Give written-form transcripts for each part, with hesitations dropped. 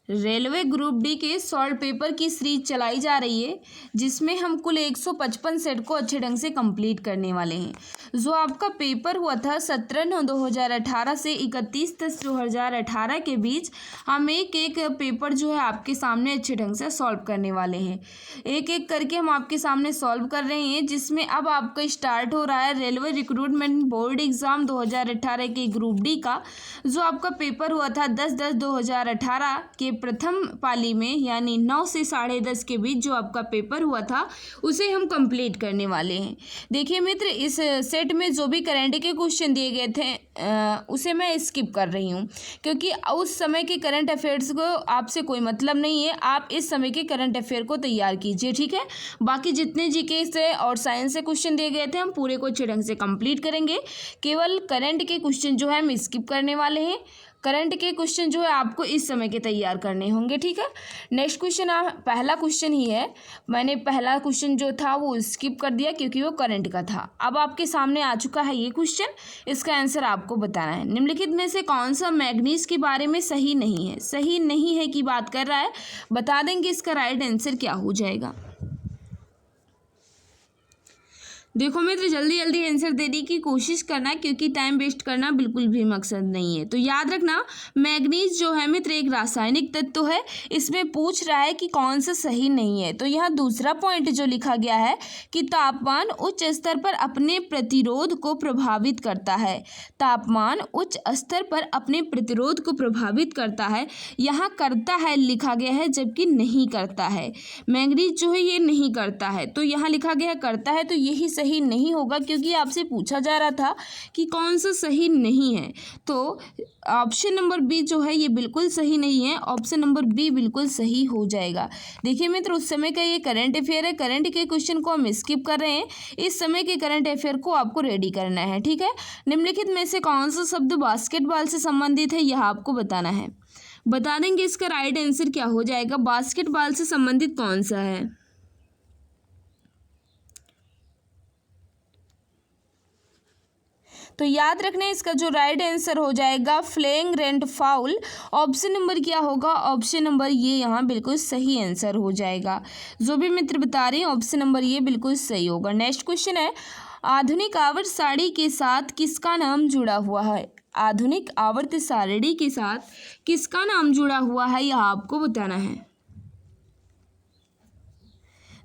Railway group D के solve paper की series चलाई जा रही है, जिसमें हम कुल 155 सेट को अच्छे ढंग से कंप्लीट करने वाले हैं। जो आपका पेपर हुआ था 17/9/2018 से 31/10/2018 के बीच, हम एक एक पेपर जो है आपके सामने अच्छे ढंग से सॉल्व करने वाले हैं। एक एक करके हम आपके सामने सॉल्व कर रहे हैं, जिसमें अब आपका स्टार्ट हो रहा है रेलवे रिक्रूटमेंट बोर्ड एग्ज़ाम 2018 के ग्रुप डी का। जो आपका पेपर हुआ था 10/10/2018 के प्रथम पाली में, यानी 9 से 10:30 के बीच जो आपका पेपर हुआ था, उसे हम कंप्लीट करने वाले हैं। देखिए मित्र, इस सेट में जो भी करंट के क्वेश्चन दिए गए थे उसे मैं स्किप कर रही हूँ, क्योंकि उस समय के करंट अफेयर्स को आपसे कोई मतलब नहीं है। आप इस समय के करंट अफेयर को तैयार कीजिए, ठीक है। बाकी जितने जीके से और साइंस से क्वेश्चन दिए गए थे, हम पूरे को अच्छे ढंग से कंप्लीट करेंगे। केवल करंट के क्वेश्चन जो है हम स्किप करने वाले हैं। करंट के क्वेश्चन जो है आपको इस समय के तैयार करने होंगे, ठीक है। नेक्स्ट क्वेश्चन पहला क्वेश्चन ही है। मैंने पहला क्वेश्चन जो था वो स्किप कर दिया, क्योंकि वो करंट का था। अब आपके सामने आ चुका है ये क्वेश्चन। इसका आंसर आपको बताना है। निम्नलिखित में से कौन सा मैग्नीज के बारे में सही नहीं है? सही नहीं है की बात कर रहा है, बता देंगे इसका राइट आंसर क्या हो जाएगा। देखो मित्र, जल्दी जल्दी आंसर देने की कोशिश करना, क्योंकि टाइम वेस्ट करना बिल्कुल भी मकसद नहीं है। तो याद रखना, मैग्नीज जो है मित्र एक रासायनिक तत्व है। इसमें पूछ रहा है कि कौन सा सही नहीं है। तो यहाँ दूसरा पॉइंट जो लिखा गया है कि तापमान उच्च स्तर पर अपने प्रतिरोध को प्रभावित करता है। तापमान उच्च स्तर पर अपने प्रतिरोध को प्रभावित करता है। यहाँ करता है लिखा गया है, जबकि नहीं करता है। मैग्नीज जो है ये नहीं करता है, तो यहाँ लिखा गया है करता है, तो यही सही नहीं होगा, क्योंकि आपसे पूछा जा रहा था कि कौन सा सही नहीं है। तो ऑप्शन नंबर बी जो है ये बिल्कुल सही नहीं है। ऑप्शन नंबर बी बिल्कुल सही हो जाएगा। देखिए मित्र, उस समय का ये करंट अफेयर है। करंट के क्वेश्चन को हम स्किप कर रहे हैं। इस समय के करंट अफेयर को आपको रेडी करना है, ठीक है। निम्नलिखित में से कौन सा शब्द बास्केटबॉल से संबंधित है, यह आपको बताना है। बता देंगे इसका राइट आंसर क्या हो जाएगा। बास्केटबॉल से संबंधित कौन सा है? तो याद रखना, इसका जो राइट आंसर हो जाएगा फ्लैग्रेंट फाउल। ऑप्शन नंबर क्या होगा? ऑप्शन नंबर ये यहाँ बिल्कुल सही आंसर हो जाएगा। जो भी मित्र बता रहे हैं, ऑप्शन नंबर ये बिल्कुल सही होगा। नेक्स्ट क्वेश्चन है, आधुनिक आवर्त सारणी के साथ किसका नाम जुड़ा हुआ है? आधुनिक आवर्त सारणी के साथ किसका नाम जुड़ा हुआ है, यह आपको बताना है।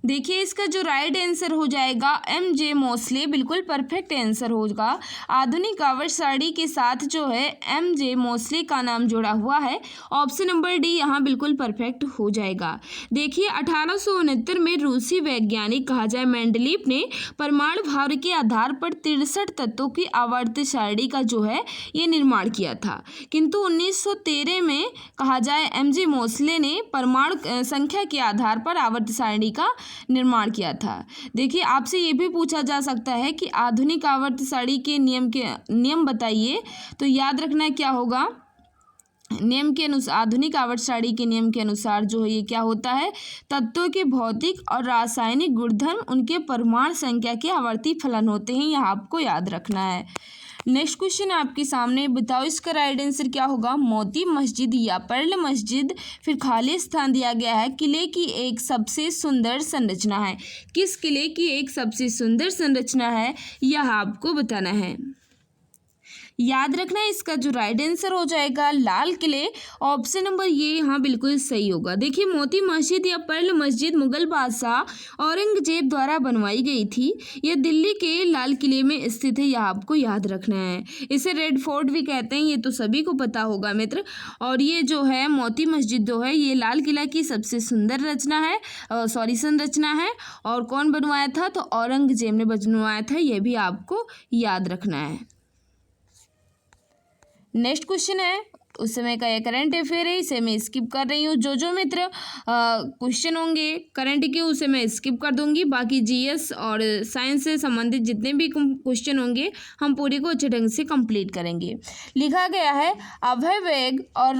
देखिए, इसका जो राइट आंसर हो जाएगा एम.जे. मोसले, बिल्कुल परफेक्ट आंसर होगा। आधुनिक आवर्त सारणी के साथ जो है एम.जे. मोसले का नाम जुड़ा हुआ है। ऑप्शन नंबर डी यहाँ बिल्कुल परफेक्ट हो जाएगा। देखिए, 1869 में रूसी वैज्ञानिक कहा जाए मेंडलीव ने परमाणु भार के आधार पर 63 तत्वों की आवर्त सारणी का जो है ये निर्माण किया था। किंतु 1913 में कहा जाए एम.जे. मोसले ने परमाणु संख्या के आधार पर आवर्त सारणी का निर्माण किया था। देखिए, आपसे ये भी पूछा जा सकता है कि आधुनिक आवर्त सारणी के नियम बताइए। तो याद रखना क्या होगा, नियम के अनुसार, आधुनिक आवर्त सारणी के नियम के अनुसार जो है ये क्या होता है, तत्वों के भौतिक और रासायनिक गुणधर्म उनके परमाणु संख्या के आवर्ती फलन होते हैं। यह आपको याद रखना है। नेक्स्ट क्वेश्चन आपके सामने, बताओ इसका राइट आंसर क्या होगा। मोती मस्जिद या पर्ल मस्जिद फिर खाली स्थान दिया गया है, किले की एक सबसे सुंदर संरचना है। किस किले की एक सबसे सुंदर संरचना है, यह आपको बताना है। याद रखना, इसका जो राइट आंसर हो जाएगा लाल किले। ऑप्शन नंबर ये यहाँ बिल्कुल सही होगा। देखिए, मोती मस्जिद या पर्ल मस्जिद मुगल बादशाह औरंगजेब द्वारा बनवाई गई थी। यह दिल्ली के लाल किले में स्थित है, यह आपको याद रखना है। इसे रेड फोर्ट भी कहते हैं, ये तो सभी को पता होगा मित्र। और ये जो है मोती मस्जिद जो है ये लाल किला की सबसे सुंदर संरचना है। और कौन बनवाया था? तो औरंगजेब ने बनवाया था, यह भी आपको याद रखना है। नेक्स्ट क्वेश्चन है, उस समय का ये करंट अफेयर है, इसे मैं स्किप कर रही हूँ। जो मित्र क्वेश्चन होंगे करंट के उसे मैं स्किप कर दूंगी। बाकी जीएस और साइंस से संबंधित जितने भी क्वेश्चन होंगे हम पूरी को अच्छे ढंग से कंप्लीट करेंगे। लिखा गया है, अभय वेंग और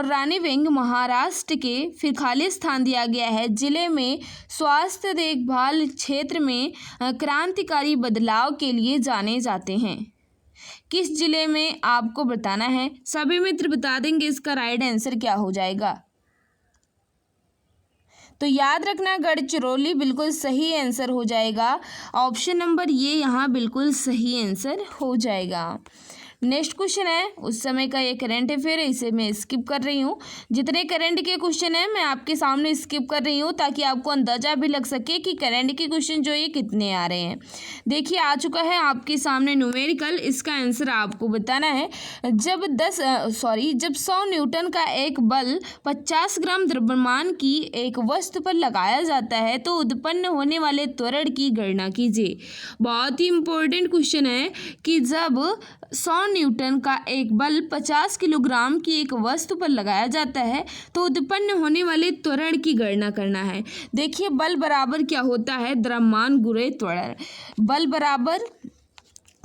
रानी वेंग महाराष्ट्र के फिर खाली स्थान दिया गया है। जिले में स्वास्थ्य देखभाल क्षेत्र में क्रांतिकारी बदलाव के लिए जाने जाते हैं। किस जिले में आपको बताना है। सभी मित्र बता देंगे इसका राइट आंसर क्या हो जाएगा। तो याद रखना गढ़चिरौली बिल्कुल सही आंसर हो जाएगा। ऑप्शन नंबर ये यहाँ बिल्कुल सही आंसर हो जाएगा। नेक्स्ट क्वेश्चन है, उस समय का ये करंट अफेयर है, इसे मैं स्किप कर रही हूँ। जितने करंट के क्वेश्चन है मैं आपके सामने स्किप कर रही हूँ ताकि आपको अंदाजा भी लग सके कि करंट के क्वेश्चन जो ये कितने आ रहे हैं। देखिए आ चुका है आपके सामने न्यूमेरिकल, इसका आंसर आपको बताना है। जब 100 न्यूटन का एक बल 50 ग्राम द्रव्यमान की एक वस्तु पर लगाया जाता है तो उत्पन्न होने वाले त्वरण की गणना कीजिए। बहुत ही इंपॉर्टेंट क्वेश्चन है कि जब 100 न्यूटन का एक बल 50 किलोग्राम की एक वस्तु पर लगाया जाता है तो उत्पन्न होने वाले त्वरण की गणना करना है। देखिए बल बराबर क्या होता है, द्रव्यमान गुणे त्वरण। बल बराबर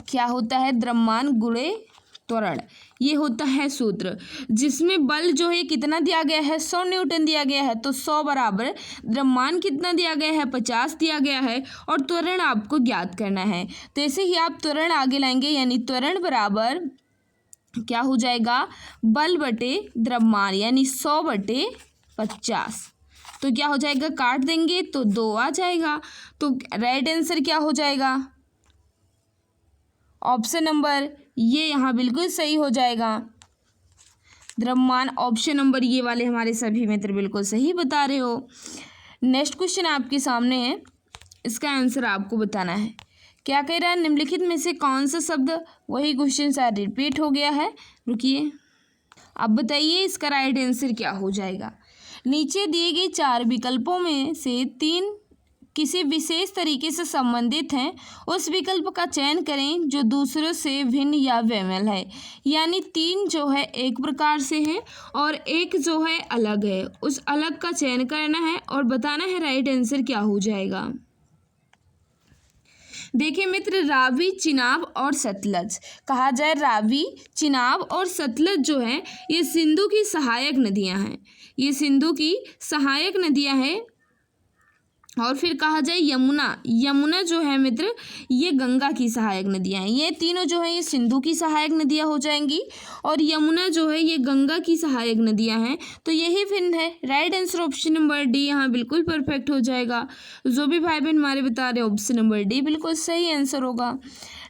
क्या होता है, द्रव्यमान गुणे त्वरण, ये होता है सूत्र। जिसमें बल जो है कितना दिया गया है, 100 न्यूटन दिया गया है, तो 100 बराबर द्रव्यमान कितना दिया गया है, 50 दिया गया है और त्वरण आपको ज्ञात करना है। तो ऐसे ही आप त्वरण आगे लाएंगे, यानी त्वरण बराबर क्या हो जाएगा, बल बटे द्रव्यमान, यानी 100 बटे 50। तो क्या हो जाएगा, काट देंगे तो 2 आ जाएगा। तो राइट आंसर क्या हो जाएगा, ऑप्शन नंबर ये यहाँ बिल्कुल सही हो जाएगा। द्रव्यमान ऑप्शन नंबर ये वाले हमारे सभी मित्र बिल्कुल सही बता रहे हो। नेक्स्ट क्वेश्चन आपके सामने है, इसका आंसर आपको बताना है। क्या कह रहा है, निम्नलिखित में से कौन सा शब्द, वही क्वेश्चन शायद रिपीट हो गया है, रुकिए। अब बताइए इसका राइट आंसर क्या हो जाएगा। नीचे दिए गए 4 विकल्पों में से 3 किसी विशेष तरीके से संबंधित हैं, उस विकल्प का चयन करें जो दूसरों से भिन्न या बेमेल है। यानी 3 जो है एक प्रकार से है और एक जो है अलग है, उस अलग का चयन करना है और बताना है राइट आंसर क्या हो जाएगा। देखिए मित्र, रावी, चिनाब और सतलज कहा जाए, रावी, चिनाब और सतलज जो है ये सिंधु की सहायक नदियां हैं, ये सिंधु की सहायक नदियां हैं। और फिर कहा जाए यमुना, यमुना जो है मित्र ये गंगा की सहायक नदियां हैं। ये तीनों जो है ये सिंधु की सहायक नदियां हो जाएंगी और यमुना जो है ये गंगा की सहायक नदियां हैं। तो यही फिर है right answer option number D यहाँ बिल्कुल परफेक्ट हो जाएगा। जो भी भाई बहन हमारे बता रहे ऑप्शन नंबर डी बिल्कुल सही आंसर होगा।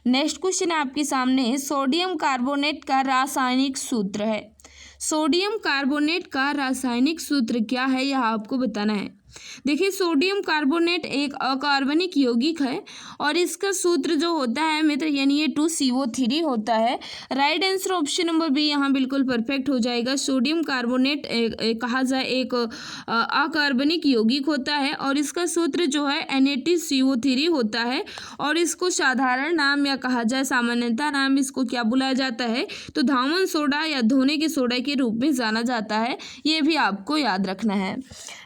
नेक्स्ट क्वेश्चन आपके सामने है, सोडियम कार्बोनेट का रासायनिक सूत्र है। सोडियम कार्बोनेट का रासायनिक सूत्र क्या है यह आपको बताना है। देखिए सोडियम कार्बोनेट एक अकार्बनिक यौगिक है और इसका सूत्र जो होता है मित्र यानी ये 2CO3 होता है। Right answer option number B यहाँ बिल्कुल परफेक्ट हो जाएगा। सोडियम कार्बोनेट कहा जाए एक अकार्बनिक यौगिक होता है और इसका सूत्र जो है Na2CO3 होता है और इसको साधारण नाम या कहा जाए सामान्यतः नाम इसको क्या बुलाया जाता है, तो धावन सोडा या धोने के सोडा के रूप में जाना जाता है। ये भी आपको याद रखना है।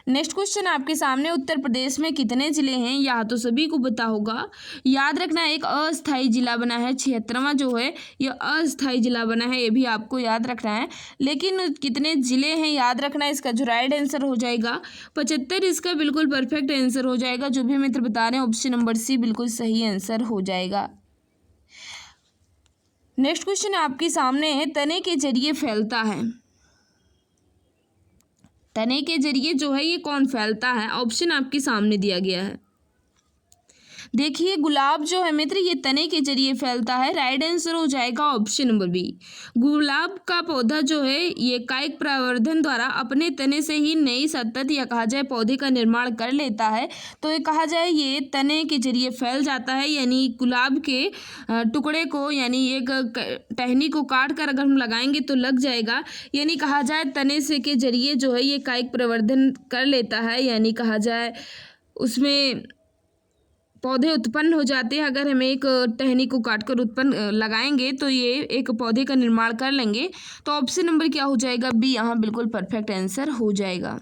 नेक्स्ट क्वेश्चन आपके सामने, उत्तर प्रदेश में कितने जिले हैं, यह तो सभी को पता होगा। याद रखना एक अस्थायी जिला बना है, 76वां जो है यह अस्थायी जिला बना है, ये भी आपको याद रखना है। लेकिन कितने जिले हैं याद रखना है, इसका जो राइट आंसर हो जाएगा 75, इसका बिल्कुल परफेक्ट आंसर हो जाएगा। जो भी मित्र बता रहे हैं ऑप्शन नंबर सी बिल्कुल सही आंसर हो जाएगा। नेक्स्ट क्वेश्चन आपके सामने है, तने के जरिए फैलता है। तने के जरिए जो है ये कौन फैलता है, ऑप्शन आपके सामने दिया गया है। देखिए गुलाब जो है मित्र ये तने के जरिए फैलता है। राइट आंसर हो जाएगा ऑप्शन नंबर बी। गुलाब का पौधा जो है ये कायिक प्रवर्धन द्वारा अपने तने से ही नई सतत या कहा जाए पौधे का निर्माण कर लेता है। तो ये कहा जाए ये तने के जरिए फैल जाता है, यानी गुलाब के टुकड़े को यानी एक टहनी को काट कर अगर हम लगाएंगे तो लग जाएगा। यानी कहा जाए तने से के जरिए जो है ये कायिक प्रवर्धन कर लेता है, यानी कहा जाए उसमें पौधे उत्पन्न हो जाते हैं। अगर हम एक टहनी को काटकर उत्पन्न लगाएंगे तो ये एक पौधे का निर्माण कर लेंगे। तो ऑप्शन नंबर क्या हो जाएगा, बी यहाँ बिल्कुल परफेक्ट आंसर हो जाएगा।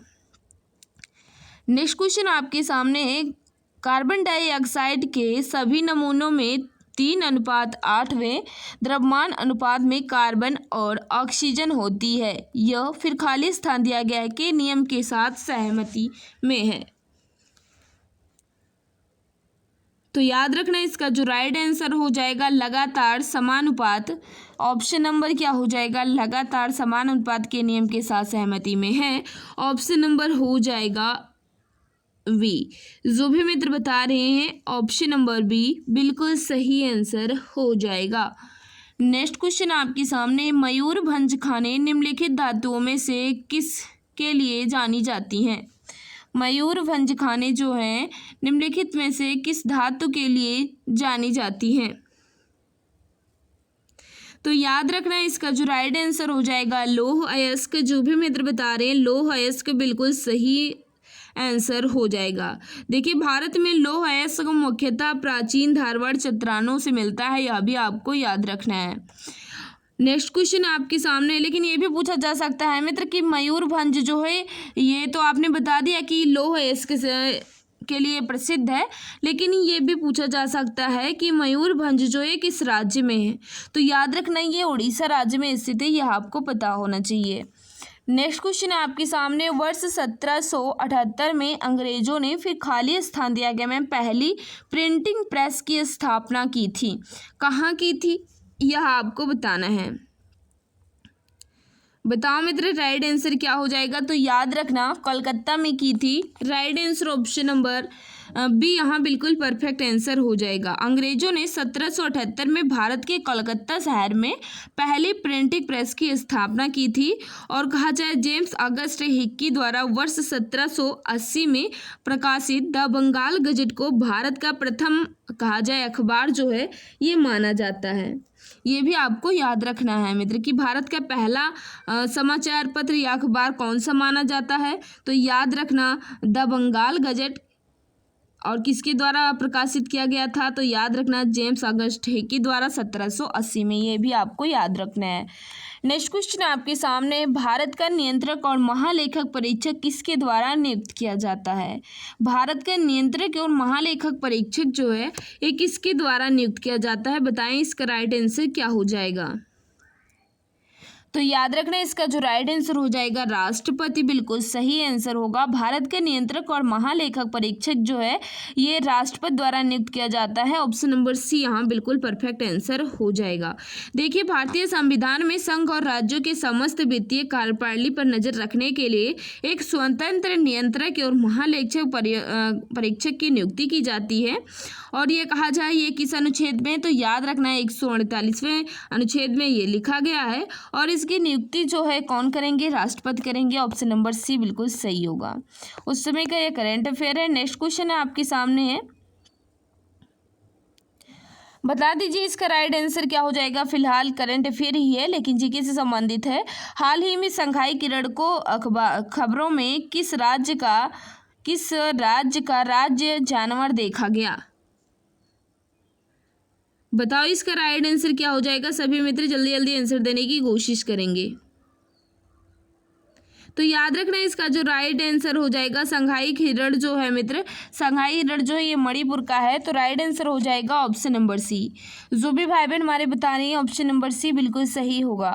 नेक्स्ट क्वेश्चन आपके सामने है, कार्बन डाइऑक्साइड के सभी नमूनों में 3:8वें द्रव्यमान अनुपात में कार्बन और ऑक्सीजन होती है। यह फिर खाली स्थान दिया गया है कि नियम के साथ सहमति में है। तो याद रखना इसका जो राइट आंसर हो जाएगा लगातार समानुपात। ऑप्शन नंबर क्या हो जाएगा, लगातार समानुपात के नियम के साथ सहमति में है। ऑप्शन नंबर हो जाएगा बी। जो भी मित्र बता रहे हैं ऑप्शन नंबर बी बिल्कुल सही आंसर हो जाएगा। नेक्स्ट क्वेश्चन आपके सामने, मयूरभंज खाने निम्नलिखित धातुओं में से किस के लिए जानी जाती हैं। मयूरभंज खाने जो हैं निम्नलिखित में से किस धातु के लिए जानी जाती हैं। तो याद रखना इसका जो राइट आंसर हो जाएगा लौह अयस्क। जो भी मित्र बता रहे हैं लौह अयस्क बिल्कुल सही आंसर हो जाएगा। देखिए भारत में लौह अयस्क मुख्यतः प्राचीन धारवाड़ चट्टानों से मिलता है, यह भी आपको याद रखना है। नेक्स्ट क्वेश्चन आपके सामने, लेकिन ये भी पूछा जा सकता है मित्र कि मयूरभंज जो है ये तो आपने बता दिया कि लौह अयस्क के लिए प्रसिद्ध है, लेकिन ये भी पूछा जा सकता है कि मयूरभंज जो है किस राज्य में है। तो याद रखना ये उड़ीसा राज्य में स्थित है, यह आपको पता होना चाहिए। नेक्स्ट क्वेश्चन आपके सामने, वर्ष 1778 में अंग्रेजों ने फिर खाली स्थान दिया गया में पहली प्रिंटिंग प्रेस की स्थापना की थी। कहाँ की थी यह आपको बताना है। बताओ मित्र राइट आंसर क्या हो जाएगा। तो याद रखना कोलकाता में की थी। Right answer option number B यहाँ बिल्कुल परफेक्ट आंसर हो जाएगा। अंग्रेजों ने 1778 में भारत के कोलकाता शहर में पहली प्रिंटिंग प्रेस की स्थापना की थी और कहा जाए जेम्स अगस्ट हिक्की द्वारा वर्ष 1780 में प्रकाशित द बंगाल गजट को भारत का प्रथम कहा जाए अखबार जो है ये माना जाता है। ये भी आपको याद रखना है मित्र कि भारत का पहला समाचार पत्र या अखबार कौन सा माना जाता है। तो याद रखना द बंगाल गजट, और किसके द्वारा प्रकाशित किया गया था। तो याद रखना जेम्स अगस्ट हिक्की द्वारा 1780 में, ये भी आपको याद रखना है। नेक्स्ट क्वेश्चन आपके सामने, भारत का नियंत्रक और महालेखक परीक्षक किसके द्वारा नियुक्त किया जाता है। भारत का नियंत्रक और महालेखक परीक्षक जो है ये किसके द्वारा नियुक्त किया जाता है, बताएं इसका राइट आंसर क्या हो जाएगा। तो याद रखना इसका जो राइट आंसर हो जाएगा राष्ट्रपति, बिल्कुल सही आंसर होगा। भारत के नियंत्रक और महालेखक परीक्षक जो है ये राष्ट्रपति द्वारा नियुक्त किया जाता है। ऑप्शन नंबर सी यहाँ बिल्कुल परफेक्ट आंसर हो जाएगा। देखिए भारतीय संविधान में संघ और राज्यों के समस्त वित्तीय कार्यप्रणाली पर नजर रखने के लिए एक स्वतंत्र नियंत्रक और महालेखक परीक्षक की नियुक्ति की जाती है। और ये कहा जाए ये किस अनुच्छेद में, तो याद रखना है 148वें अनुच्छेद में ये लिखा गया है। और इसकी नियुक्ति जो है कौन करेंगे, राष्ट्रपति करेंगे। ऑप्शन नंबर सी बिल्कुल सही होगा। उस समय का ये करंट अफेयर है। नेक्स्ट क्वेश्चन है आपके सामने है, बता दीजिए इसका राइट आंसर क्या हो जाएगा। फिलहाल करंट अफेयर ही है लेकिन जीके से संबंधित है। हाल ही में संघाई किरण को खबरों में किस राज्य का राज्य जानवर देखा गया। बताओ इसका राइट आंसर क्या हो जाएगा। सभी मित्र जल्दी जल्दी आंसर देने की कोशिश करेंगे। तो याद रखना इसका जो राइट आंसर हो जाएगा संघाई हिरण जो है मित्र, संघाई हिरण जो है ये मणिपुर का है। तो राइट आंसर हो जाएगा ऑप्शन नंबर सी। जो भी भाई बहन हमारे बता रहे हैं ऑप्शन नंबर सी बिल्कुल सही होगा।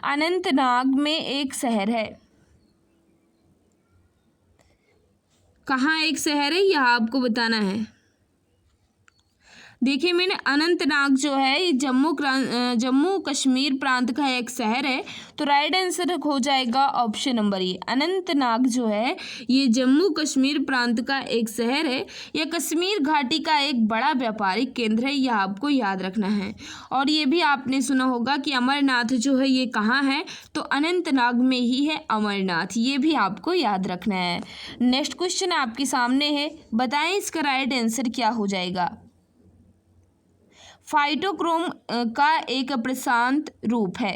अनंतनाग में एक शहर है, कहाँ एक शहर है यह आपको बताना है। देखिए मैंने अनंतनाग जो है ये जम्मू कश्मीर प्रांत का एक शहर है। तो राइट आंसर हो जाएगा ऑप्शन नंबर ए। अनंतनाग जो है ये जम्मू कश्मीर प्रांत का एक शहर है। यह कश्मीर घाटी का एक बड़ा व्यापारिक केंद्र है, यह आपको याद रखना है। और ये भी आपने सुना होगा कि अमरनाथ जो है ये कहाँ है, तो अनंतनाग में ही है अमरनाथ, ये भी आपको याद रखना है। नेक्स्ट क्वेश्चन आपके सामने है, बताएं इसका राइट आंसर क्या हो जाएगा। फाइटोक्रोम का एक प्रशांत रूप है,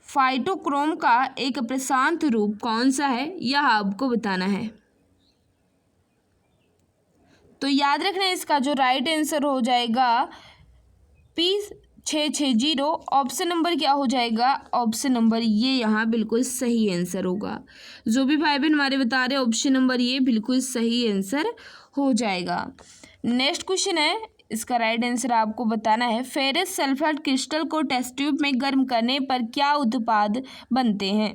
फाइटोक्रोम का एक प्रशांत रूप कौन सा है यह आपको बताना है। तो याद रखना इसका जो राइट आंसर हो जाएगा P660। ऑप्शन नंबर क्या हो जाएगा, ऑप्शन नंबर ये यहाँ बिल्कुल सही आंसर होगा। जो भी भाई बहन हमारे बता रहे ऑप्शन नंबर ये बिल्कुल सही आंसर हो जाएगा। नेक्स्ट क्वेश्चन है, इसका राइट आंसर आपको बताना है। फेरस सल्फेट क्रिस्टल को टेस्ट ट्यूब में गर्म करने पर क्या उत्पाद बनते हैं।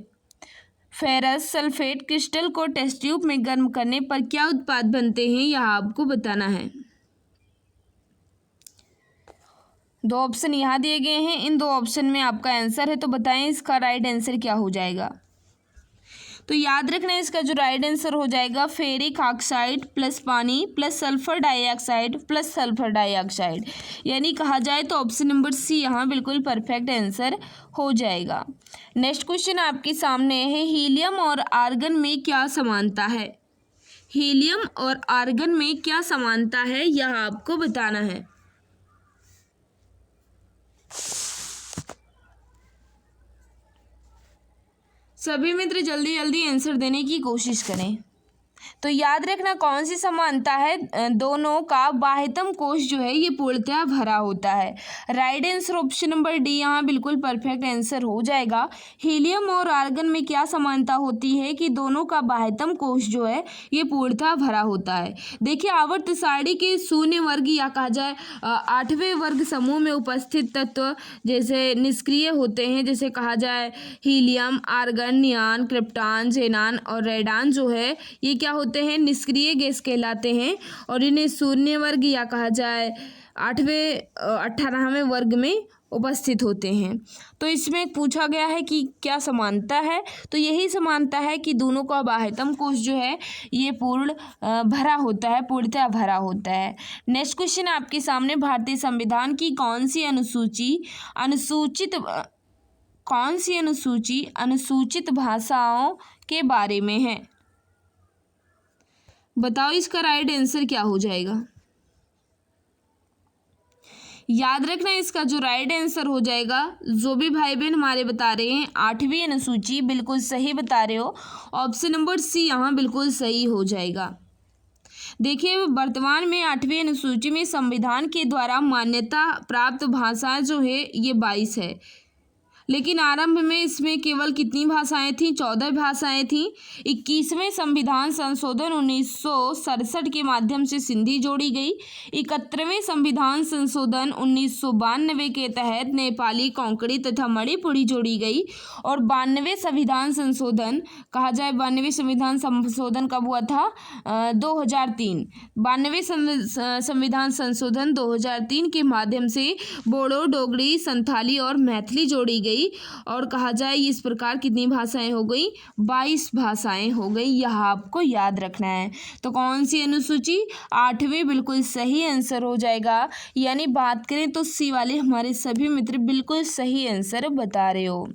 फेरस सल्फेट क्रिस्टल को टेस्ट ट्यूब में गर्म करने पर क्या उत्पाद बनते हैं यह आपको बताना है। दो ऑप्शन यहाँ दिए गए हैं, इन दो ऑप्शन में आपका आंसर है, तो बताएं इसका राइट आंसर क्या हो जाएगा। तो याद रखना इसका जो राइट आंसर हो जाएगा फेरिक ऑक्साइड प्लस पानी plus sulphur dioxide plus sulphur dioxide, यानी कहा जाए तो ऑप्शन नंबर सी यहाँ बिल्कुल परफेक्ट आंसर हो जाएगा। नेक्स्ट क्वेश्चन आपके सामने है, हीलियम और आर्गन में क्या समानता है। हीलियम और आर्गन में क्या समानता है यह आपको बताना है। सभी मित्र जल्दी जल्दी आंसर देने की कोशिश करें। तो याद रखना कौन सी समानता है, दोनों का बाह्यतम कोश जो है ये पूर्णतः भरा होता है। Right answer option number D यहाँ बिल्कुल परफेक्ट आंसर हो जाएगा। हीलियम और आर्गन में क्या समानता होती है कि दोनों का बाह्यतम कोश जो है ये पूर्णतः भरा होता है। देखिए आवर्त सारणी के शून्य वर्ग या कहा जाए 8वें वर्ग समूह में उपस्थित तत्व जैसे निष्क्रिय होते हैं, जैसे कहा जाए हीलियम, आर्गन, नियान, क्रिप्टॉन, जेनान और रेडान जो है ये क्या होते हैं, निष्क्रिय गैस कहलाते हैं और इन्हें शून्य वर्ग या कहा जाए 18वें वर्ग में उपस्थित होते हैं। तो इसमें पूछा गया है कि क्या समानता है, तो यही समानता है कि दोनों का बाह्यतम कोश जो है ये पूर्ण भरा होता है, पूर्णतः भरा होता है। नेक्स्ट क्वेश्चन आपके सामने, भारतीय संविधान की कौन सी अनुसूची अनुसूचित भाषाओं के बारे में है। बताओ इसका राइट आंसर क्या हो जाएगा। याद रखना इसका जो राइट आंसर हो जाएगा, जो भी भाई बहन हमारे बता रहे हैं 8वीं अनुसूची बिल्कुल सही बता रहे हो, ऑप्शन नंबर सी यहाँ बिल्कुल सही हो जाएगा। देखिए वर्तमान में 8वीं अनुसूची में संविधान के द्वारा मान्यता प्राप्त भाषाएं जो है ये 22 है, लेकिन आरंभ में इसमें केवल कितनी भाषाएं थीं, 14 भाषाएं थीं। 21वें संविधान संशोधन 1967 के माध्यम से सिंधी जोड़ी गई। 71वें संविधान संशोधन 1992 के तहत नेपाली, कोंकणी तथा मणिपुरी जोड़ी गई और 92वें संविधान संशोधन कहा जाए 92वें संविधान संशोधन कब हुआ था, 2003। 92वें संविधान संशोधन 2003 के माध्यम से बोडो, डोगरी, संथाली और मैथिली जोड़ी गई और कहा जाए इस प्रकार कितनी भाषाएं हो गई, 22 भाषाएं हो गई। यह आपको याद रखना है। तो कौन सी अनुसूची, 8वीं बिल्कुल सही आंसर हो जाएगा। यानी बात करें तो सी वाले हमारे सभी मित्र बिल्कुल सही आंसर बता रहे हो।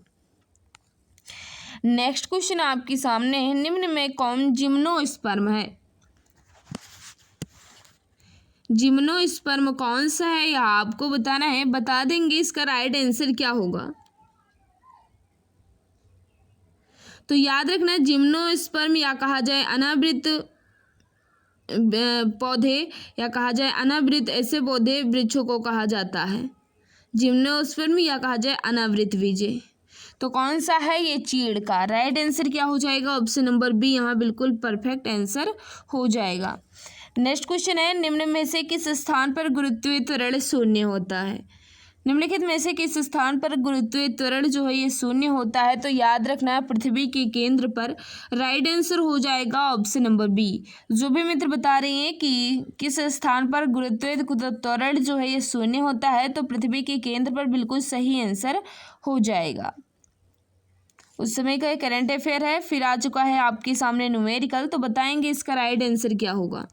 नेक्स्ट क्वेश्चन आपके सामने है, निम्न में कौन जिम्नोस्पर्म है। जिम्नोस्पर्म कौन सा है यह आपको बताना है। बता देंगे इसका राइट आंसर क्या होगा। तो याद रखना जिम्नोस्पर्म या कहा जाए अनावृत पौधे या कहा जाए अनावृत ऐसे पौधे वृक्षों को कहा जाता है। जिम्नोस्पर्म या कहा जाए अनावृत बीजे। तो कौन सा है ये, चीड़ का। राइट आंसर क्या हो जाएगा, ऑप्शन नंबर बी यहाँ बिल्कुल परफेक्ट आंसर हो जाएगा। नेक्स्ट क्वेश्चन है, निम्न में से किस स्थान पर गुरुत्वीय त्वरण शून्य होता है। निम्नलिखित में से किस स्थान पर गुरुत्वीय त्वरण जो है ये शून्य होता है। तो याद रखना है पृथ्वी के केंद्र पर। राइट आंसर हो जाएगा ऑप्शन नंबर बी। जो भी मित्र बता रहे हैं कि किस स्थान पर गुरुत्वीय त्वरण जो है ये शून्य होता है, तो पृथ्वी के केंद्र पर बिल्कुल सही आंसर हो जाएगा। उस समय का करंट अफेयर है, फिर आ चुका है आपके सामने न्यूमेरिकल। तो बताएंगे इसका राइट आंसर क्या होगा।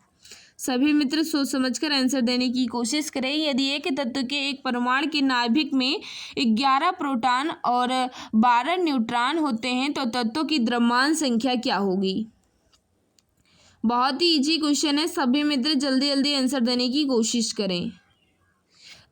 सभी मित्र सोच समझकर आंसर देने की कोशिश करें। यदि एक तत्व के एक परमाणु के नाभिक में 11 प्रोटॉन और 12 न्यूट्रॉन होते हैं तो तत्वों की द्रव्यमान संख्या क्या होगी। बहुत ही इजी क्वेश्चन है, सभी मित्र जल्दी जल्दी आंसर देने की कोशिश करें।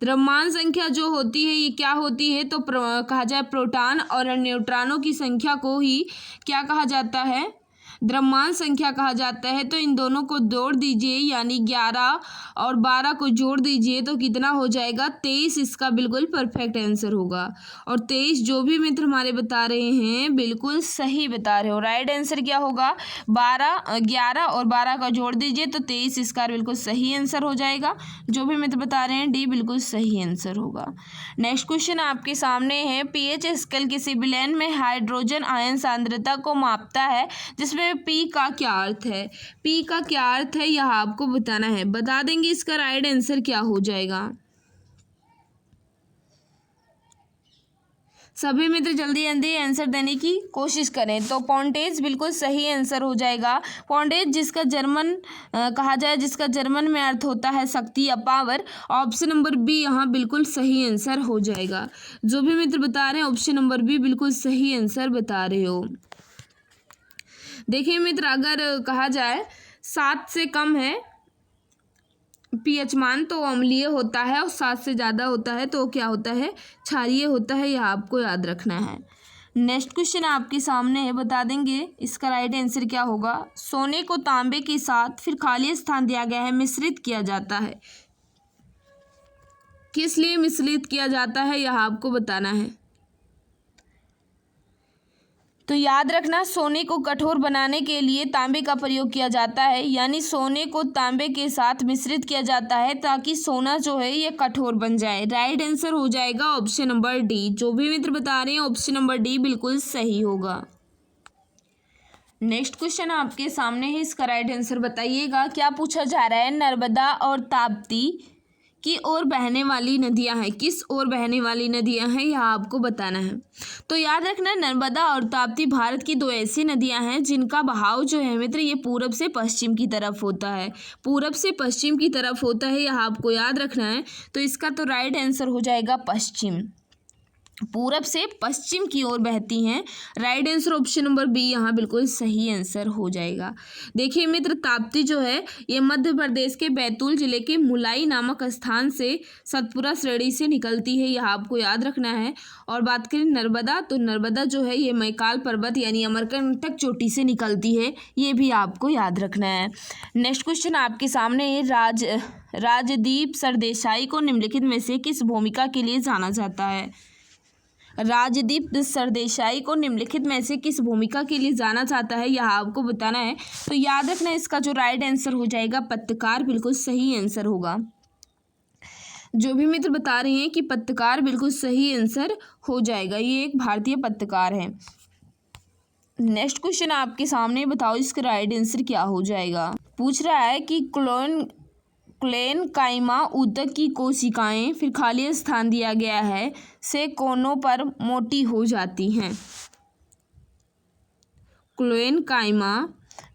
द्रव्यमान संख्या जो होती है ये क्या होती है, तो कहा जाए प्रोटॉन और न्यूट्रॉनों की संख्या को ही क्या कहा जाता है, द्रव्यमान संख्या कहा जाता है। तो इन दोनों को जोड़ दीजिए, यानी 11 और 12 को जोड़ दीजिए तो कितना हो जाएगा, 23 इसका बिल्कुल परफेक्ट आंसर होगा। और 23 जो भी मित्र हमारे बता रहे हैं बिल्कुल सही बता रहे हो। राइट आंसर क्या होगा, 11 और 12 का जोड़ दीजिए तो 23 इसका बिल्कुल सही आंसर हो जाएगा। जो भी मित्र बता रहे हैं डी बिल्कुल सही आंसर होगा। नेक्स्ट क्वेश्चन आपके सामने है, पीएच स्केल किसी विलयन में हाइड्रोजन आयन सांद्रता को मापता है, जिसमें पी का क्या अर्थ है। पी का क्या अर्थ है यह आपको बताना है। बता देंगे इसका राइट आंसर क्या हो जाएगा। सभी मित्र जल्दी जल्दी आंसर देने की कोशिश करें। तो पॉन्टेज बिल्कुल सही आंसर हो जाएगा। पॉन्टेज जिसका जर्मन कहा जाए, जिसका जर्मन में अर्थ होता है शक्ति या पावर। ऑप्शन नंबर बी यहाँ बिल्कुल सही आंसर हो जाएगा। जो भी मित्र बता रहे हैं ऑप्शन नंबर बी बिल्कुल सही आंसर बता रहे हो। देखिए मित्र, अगर कहा जाए 7 से कम है पीएच मान तो अम्लीय होता है, और 7 से ज़्यादा होता है तो क्या होता है, क्षारीय होता है। यह आपको याद रखना है। नेक्स्ट क्वेश्चन आपके सामने है, बता देंगे इसका राइट आंसर क्या होगा। सोने को तांबे के साथ फिर खाली स्थान दिया गया है, मिश्रित किया जाता है। किस लिए मिश्रित किया जाता है यह आपको बताना है। तो याद रखना, सोने को कठोर बनाने के लिए तांबे का प्रयोग किया जाता है, यानी सोने को तांबे के साथ मिश्रित किया जाता है ताकि सोना जो है ये कठोर बन जाए। राइट आंसर हो जाएगा ऑप्शन नंबर डी। जो भी मित्र बता रहे हैं ऑप्शन नंबर डी बिल्कुल सही होगा। नेक्स्ट क्वेश्चन आपके सामने है, इसका राइट आंसर बताइएगा। क्या पूछा जा रहा है, नर्मदा और ताप्ती की ओर बहने वाली नदियां हैं। किस ओर बहने वाली नदियां हैं यह आपको बताना है। तो याद रखना, नर्मदा और ताप्ती भारत की 2 ऐसी नदियां हैं जिनका बहाव जो है मित्र ये पूरब से पश्चिम की तरफ होता है। पूरब से पश्चिम की तरफ होता है, यह आपको याद रखना है। तो इसका तो राइट आंसर हो जाएगा पश्चिम। पूरब से पश्चिम की ओर बहती हैं। Right answer option number B यहाँ बिल्कुल सही आंसर हो जाएगा। देखिए मित्र, ताप्ती जो है ये मध्य प्रदेश के बैतूल जिले के मुलाई नामक स्थान से सतपुरा श्रेणी से निकलती है, यह आपको याद रखना है। और बात करें नर्मदा, तो नर्मदा जो है ये मैकाल पर्वत यानी अमरकंटक चोटी से निकलती है, ये भी आपको याद रखना है। नेक्स्ट क्वेश्चन आपके सामने है, राजदीप सरदेसाई को निम्नलिखित में से किस भूमिका के लिए जाना जाता है। राजदीप सरदेसाई को निम्नलिखित में से किस भूमिका के लिए जाना जाता है यह आपको बताना है। तो याद रखना, इसका जो राइट आंसर हो जाएगा पत्रकार बिल्कुल सही आंसर होगा। जो भी मित्र बता रहे हैं कि पत्रकार बिल्कुल सही आंसर हो जाएगा, ये एक भारतीय पत्रकार है। नेक्स्ट क्वेश्चन आपके सामने, बताओ इसका राइट आंसर क्या हो जाएगा। पूछ रहा है कि क्लेनकाइमा ऊतक की कोशिकाएं फिर खाली स्थान दिया गया है से कोनों पर मोटी हो जाती हैं। क्लेनकाइमा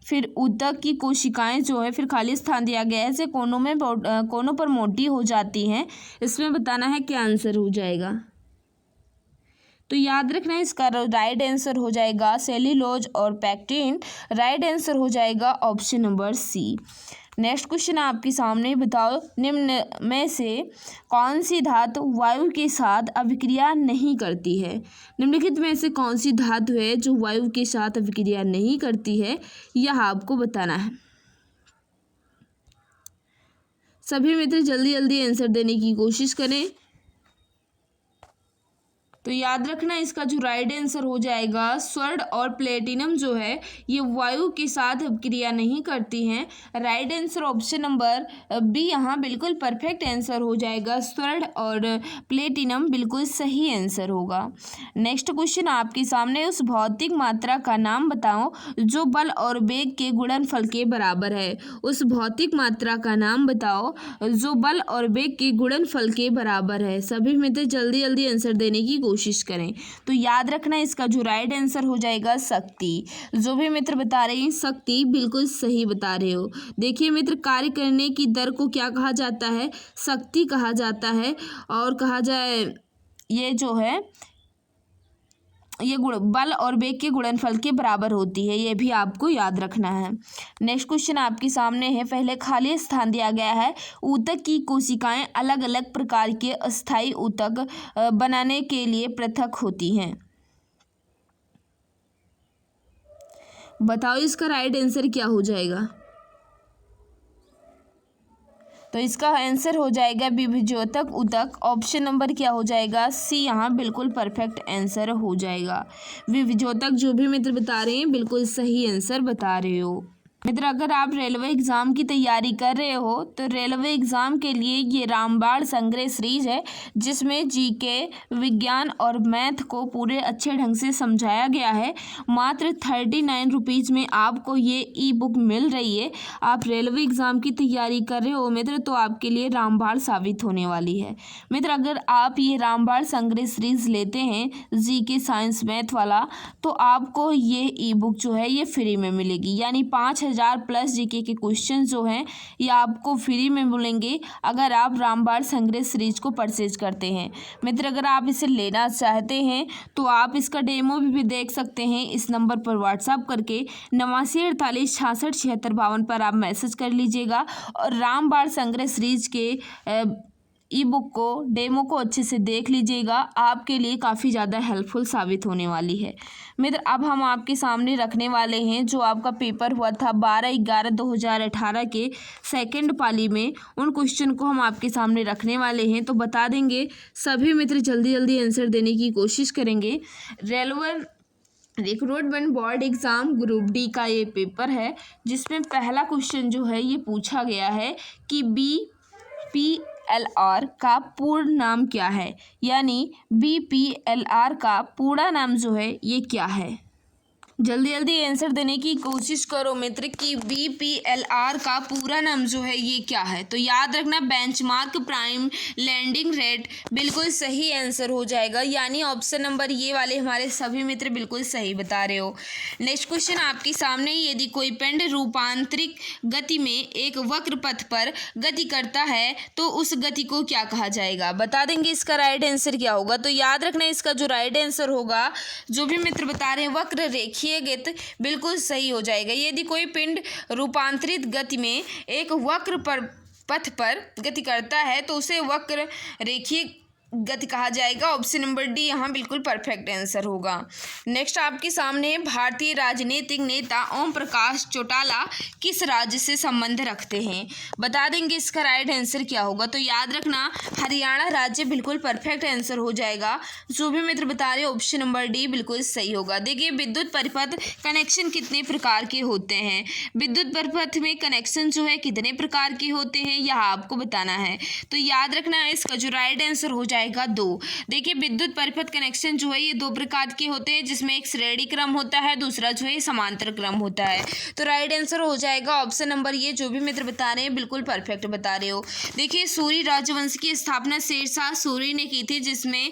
फिर ऊतक की कोशिकाएं जो है फिर खाली स्थान दिया गया है से कोनों पर मोटी हो जाती हैं। इसमें बताना है क्या आंसर हो जाएगा। तो याद रखना, इसका राइट आंसर हो जाएगा सेल्यूलोज और पैक्टिन। राइट आंसर हो जाएगा option number C. Next question आपके सामने, बताओ निम्न में से कौन सी धातु वायु के साथ अभिक्रिया नहीं करती है। निम्नलिखित में से कौन सी धातु है जो वायु के साथ अभिक्रिया नहीं करती है यह आपको बताना है। सभी मित्र जल्दी जल्दी आंसर देने की कोशिश करें। तो याद रखना, इसका जो राइट आंसर हो जाएगा स्वर्ण और प्लेटिनम जो है ये वायु के साथ अभिक्रिया नहीं करती हैं। Right answer option number B यहाँ बिल्कुल परफेक्ट आंसर हो जाएगा। स्वर्ण और प्लेटिनम बिल्कुल सही आंसर होगा। नेक्स्ट क्वेश्चन आपके सामने, उस भौतिक मात्रा का नाम बताओ जो बल और वेग के गुणनफल के बराबर है। उस भौतिक मात्रा का नाम बताओ जो बल और वेग के गुणनफल के बराबर है। सभी मित्र जल्दी जल्दी आंसर देने की कोशिश करें। तो याद रखना, इसका जो राइट आंसर हो जाएगा शक्ति। जो भी मित्र बता रहे हैं शक्ति बिल्कुल सही बता रहे हो। देखिए मित्र, कार्य करने की दर को क्या कहा जाता है, शक्ति कहा जाता है। और कहा जाए ये जो है ये बल और वेग के गुणनफल के बराबर होती है, ये भी आपको याद रखना है। नेक्स्ट क्वेश्चन आपके सामने है, पहले खाली स्थान दिया गया है। ऊतक की कोशिकाएं अलग अलग प्रकार के अस्थायी ऊतक बनाने के लिए पृथक होती हैं। बताओ इसका राइट आंसर क्या हो जाएगा। तो इसका आंसर हो जाएगा विभेद्योतक ऊतक। ऑप्शन नंबर क्या हो जाएगा, सी यहाँ बिल्कुल परफेक्ट आंसर हो जाएगा। विभेद्योतक जो भी मित्र बता रहे हैं बिल्कुल सही आंसर बता रहे हो। मित्र अगर आप रेलवे एग्ज़ाम की तैयारी कर रहे हो तो रेलवे एग्ज़ाम के लिए ये रामबाण संग्रह सीरीज है, जिसमें जीके, विज्ञान और मैथ को पूरे अच्छे ढंग से समझाया गया है। मात्र 39 रुपीज़ में आपको ये ई बुक मिल रही है। आप रेलवे एग्ज़ाम की तैयारी कर रहे हो मित्र तो आपके लिए रामबाण साबित होने वाली है। मित्र अगर आप ये रामबाण संग्रह सीरीज लेते हैं जीके, साइंस, मैथ वाला, तो आपको ये ई बुक जो है ये फ्री में मिलेगी। यानी 5000 प्लस जीके के क्वेश्चन जो हैं ये आपको फ्री में मिलेंगे अगर आप रामबाण संग्रह सीरीज को परचेज करते हैं। मित्र अगर आप इसे लेना चाहते हैं तो आप इसका डेमो भी देख सकते हैं। इस नंबर पर व्हाट्सअप करके 8948667652 पर आप मैसेज कर लीजिएगा और रामबाण संग्रह सीरीज के ई बुक को, डेमो को अच्छे से देख लीजिएगा। आपके लिए काफ़ी ज़्यादा हेल्पफुल साबित होने वाली है। मित्र अब हम आपके सामने रखने वाले हैं जो आपका पेपर हुआ था 12/11/2018 के सेकंड पाली में, उन क्वेश्चन को हम आपके सामने रखने वाले हैं। तो बता देंगे सभी मित्र जल्दी जल्दी आंसर देने की कोशिश करेंगे। Railway recruitment board exam group D का ये पेपर है, जिसमें पहला क्वेश्चन जो है ये पूछा गया है कि BPLR का पूर्ण नाम क्या है। यानी BPLR का पूरा नाम जो है ये क्या है। जल्दी जल्दी आंसर देने की कोशिश करो मित्र कि BPLR का पूरा नाम जो है ये क्या है। तो याद रखना बेंचमार्क प्राइम लैंडिंग रेट बिल्कुल सही आंसर हो जाएगा। यानी ऑप्शन नंबर ये वाले हमारे सभी मित्र बिल्कुल सही बता रहे हो। नेक्स्ट क्वेश्चन आपके सामने, यदि कोई पिंड रूपांतरिक गति में एक वक्र पथ पर गति करता है तो उस गति को क्या कहा जाएगा। बता देंगे इसका राइट आंसर क्या होगा। तो याद रखना इसका जो राइट आंसर होगा, जो भी मित्र बता रहे हैं वक्र रेखीय गति, बिल्कुल सही हो जाएगा। यदि कोई पिंड रूपांतरित गति में एक वक्र पर पथ पर गति करता है तो उसे वक्र रेखीय गति कहा जाएगा। ऑप्शन नंबर डी यहाँ बिल्कुल परफेक्ट आंसर होगा। नेक्स्ट आपके सामने, भारतीय राजनीतिक नेता ओम प्रकाश चौटाला किस राज्य से संबंध रखते हैं। बता देंगे इसका राइट आंसर क्या होगा। तो याद रखना हरियाणा राज्य बिल्कुल परफेक्ट आंसर हो जाएगा। जो भी मित्र बता रहे ऑप्शन नंबर डी बिल्कुल सही होगा। देखिए विद्युत परिपथ कनेक्शन कितने प्रकार के होते हैं। विद्युत परिपथ में कनेक्शन जो है कितने प्रकार के होते हैं यह आपको बताना है। तो याद रखना इसका जो राइट आंसर हो जाएगा 2। देखिए विद्युत परिपथ कनेक्शन जो है ये 2 प्रकार के होते हैं, जिसमें एक श्रेणी क्रम होता है, दूसरा जो है समांतर क्रम होता है। तो राइट आंसर हो जाएगा ऑप्शन नंबर ये। जो भी मित्र बता रहे हैं बिल्कुल परफेक्ट बता रहे हो। देखिए सूरी राजवंश की स्थापना शेरशाह सूरी ने की थी, जिसने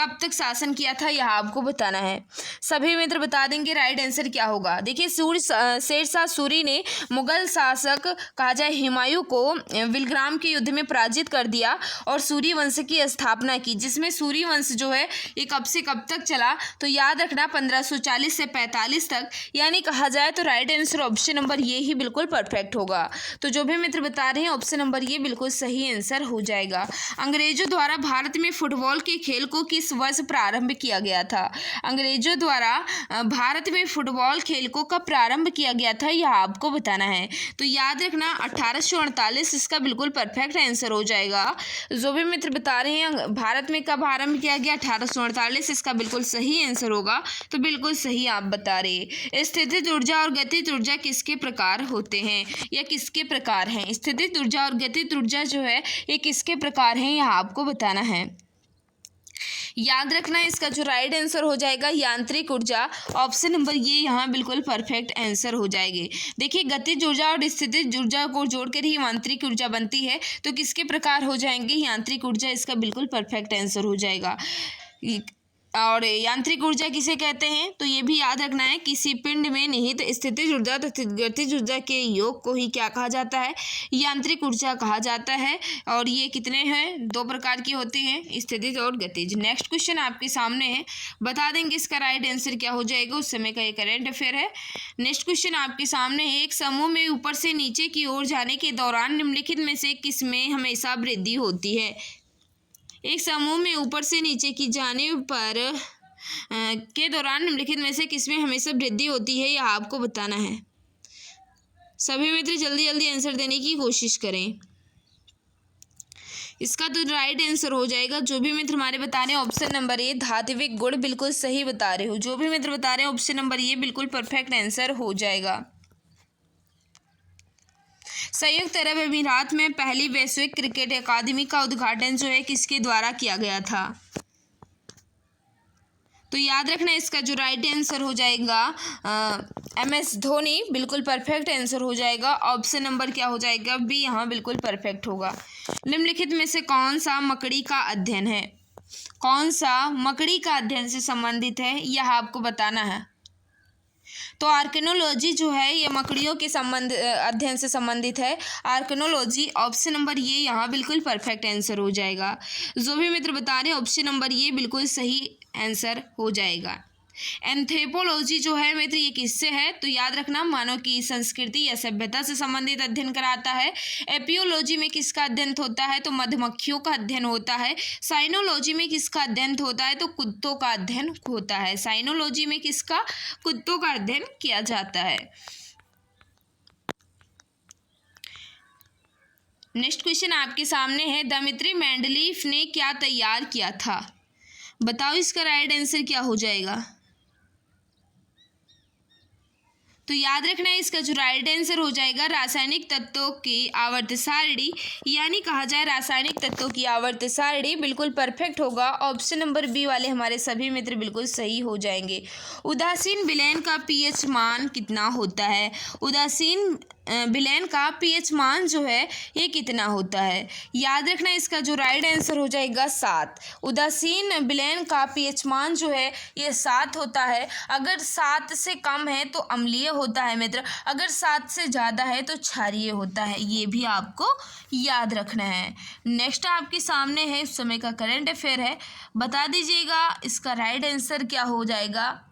कब तक शासन किया था यह आपको बताना है। सभी मित्र बता देंगे राइट आंसर क्या होगा। देखिए शेरशाह सूरी ने मुगल शासक कहा जाए हुमायूं को विलग्राम के युद्ध में पराजित कर दिया और सूरी वंश की स्थापना की, जिसमें सूरी वंश जो है ये कब से कब तक चला। तो याद रखना 1540 से 45 तक। यानी कहा जाए तो राइट आंसर ऑप्शन नंबर ये ही बिल्कुल परफेक्ट होगा। तो जो भी मित्र बता रहे हैं ऑप्शन नंबर ये बिल्कुल सही आंसर हो जाएगा। अंग्रेजों द्वारा भारत में फुटबॉल के खेल को किस वर्ष प्रारंभ किया गया था। अंग्रेजों द्वारा भारत में फुटबॉल खेल को कब प्रारंभ किया गया था यह आपको बताना है। तो याद रखना 1848 इसका बिल्कुल परफेक्ट आंसर हो जाएगा। जो भी मित्र बता रहे हैं भारत में कब आरंभ किया गया 1848 इसका बिल्कुल सही आंसर होगा। तो बिल्कुल सही आप बता रहे। स्थितिज ऊर्जा और गतिज ऊर्जा किसके प्रकार होते हैं या किसके प्रकार हैं। स्थितिज ऊर्जा और गतिज ऊर्जा जो है ये किसके प्रकार हैं यह आपको बताना है। याद रखना इसका जो राइट आंसर हो जाएगा यांत्रिक ऊर्जा। ऑप्शन नंबर ये यहाँ बिल्कुल परफेक्ट आंसर हो जाएगी। देखिए गतिज ऊर्जा और स्थितिज ऊर्जा को जोड़कर ही यांत्रिक ऊर्जा बनती है, तो किसके प्रकार हो जाएंगे यांत्रिक ऊर्जा, इसका बिल्कुल परफेक्ट आंसर हो जाएगा। और यांत्रिक ऊर्जा किसे कहते हैं तो ये भी याद रखना है, किसी पिंड में निहित स्थितिज ऊर्जा तथा गतिज ऊर्जा के योग को ही क्या कहा जाता है, यांत्रिक ऊर्जा कहा जाता है। और ये कितने हैं 2 प्रकार की होती हैं, स्थितिज और गतिज। नेक्स्ट क्वेश्चन आपके सामने है, बता देंगे इसका राइट आंसर क्या हो जाएगा। उस समय का ये करेंट अफेयर है। नेक्स्ट क्वेश्चन आपके सामने है, एक समूह में ऊपर से नीचे की ओर जाने के दौरान निम्नलिखित में से किसमें हमेशा वृद्धि होती है। एक समूह में ऊपर से नीचे की जाने पर के दौरान निम्नलिखित में से किसमें हमेशा वृद्धि होती है यह आपको बताना है। सभी मित्र जल्दी जल्दी आंसर देने की कोशिश करें। इसका तो राइट आंसर हो जाएगा। जो भी मित्र हमारे बता रहे हैं ऑप्शन नंबर ए धात्विक गुण बिल्कुल सही बता रहे हो। जो भी मित्र बता रहे हैं ऑप्शन नंबर ये बिल्कुल परफेक्ट आंसर हो जाएगा। संयुक्त अरब अमीरात में पहली वैश्विक क्रिकेट अकादमी का उद्घाटन जो है किसके द्वारा किया गया था? तो याद रखना इसका जो राइट आंसर हो जाएगा MS धोनी, बिल्कुल परफेक्ट आंसर हो जाएगा। ऑप्शन नंबर क्या हो जाएगा? बी यहाँ बिल्कुल परफेक्ट होगा। निम्नलिखित में से कौन सा मकड़ी का अध्ययन है? कौन सा मकड़ी का अध्ययन से संबंधित है, यह आपको बताना है। तो आर्किनोलॉजी जो है ये मकड़ियों के अध्ययन से संबंधित है। आर्किनोलॉजी, ऑप्शन नंबर ये यहाँ बिल्कुल परफेक्ट आंसर हो जाएगा। जो भी मित्र बता रहे हैं ऑप्शन नंबर ये बिल्कुल सही आंसर हो जाएगा। एंथ्रोपोलॉजी जो है मित्र ये किससे है? तो याद रखना मानव की संस्कृति या सभ्यता से संबंधित अध्ययन कराता है। एपियोलॉजी में किसका अध्ययन होता है? तो मधुमक्खियों का अध्ययन होता है। साइनोलॉजी में किसका अध्ययन होता है? तो कुत्तों का अध्ययन होता है। साइनोलॉजी में किसका? कुत्तों का अध्ययन किया जाता है। नेक्स्ट क्वेश्चन आपके सामने है, दमित्री मेंडलीफ ने क्या तैयार किया था? बताओ इसका राइट आंसर क्या हो जाएगा? तो याद रखना है इसका जो राइट आंसर हो जाएगा रासायनिक तत्वों की आवर्त सारणी, यानी कहा जाए रासायनिक तत्वों की आवर्त सारणी, बिल्कुल परफेक्ट होगा। ऑप्शन नंबर बी वाले हमारे सभी मित्र बिल्कुल सही हो जाएंगे। उदासीन विलयन का pH मान कितना होता है? उदासीन विलयन का pH मान जो है ये कितना होता है? याद रखना इसका जो राइट आंसर हो जाएगा 7। उदासीन विलयन का pH मान जो है ये 7 होता है। अगर 7 से कम है तो अम्लीय होता है मित्र, अगर 7 से ज़्यादा है तो क्षारीय होता है, ये भी आपको याद रखना है। नेक्स्ट आपके सामने है उस समय का करंट अफेयर है, बता दीजिएगा इसका राइट आंसर क्या हो जाएगा।